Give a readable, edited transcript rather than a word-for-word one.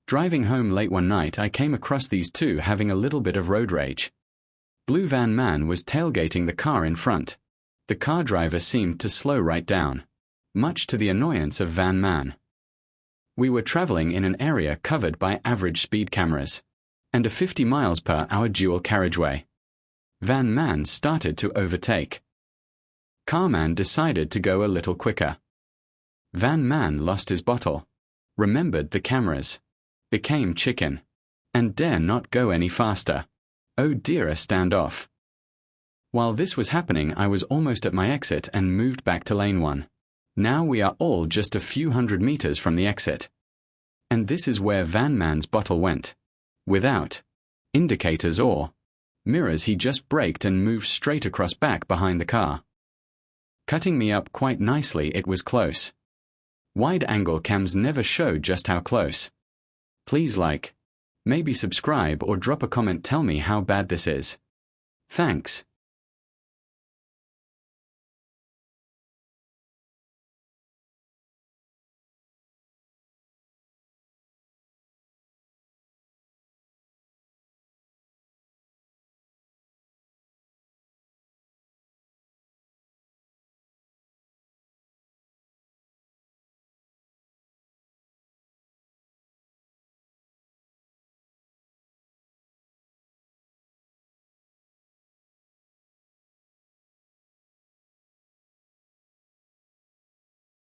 Driving home late one night, I came across these two having a little bit of road rage. Blue van man was tailgating the car in front. The car driver seemed to slow right down, much to the annoyance of van man. We were traveling in an area covered by average speed cameras and a 50 miles per hour dual carriageway. Van man started to overtake. Carman decided to go a little quicker. Van man lost his bottle, remembered the cameras, became chicken, and dare not go any faster. Oh dear, a standoff. While this was happening, I was almost at my exit and moved back to lane 1. Now we are all just a few hundred meters from the exit. And this is where van man's bottle went. Without indicators or mirrors, he just braked and moved straight across back behind the car, cutting me up quite nicely. It was close. Wide-angle cams never show just how close. Please like, maybe subscribe or drop a comment, tell me how bad this is. Thanks.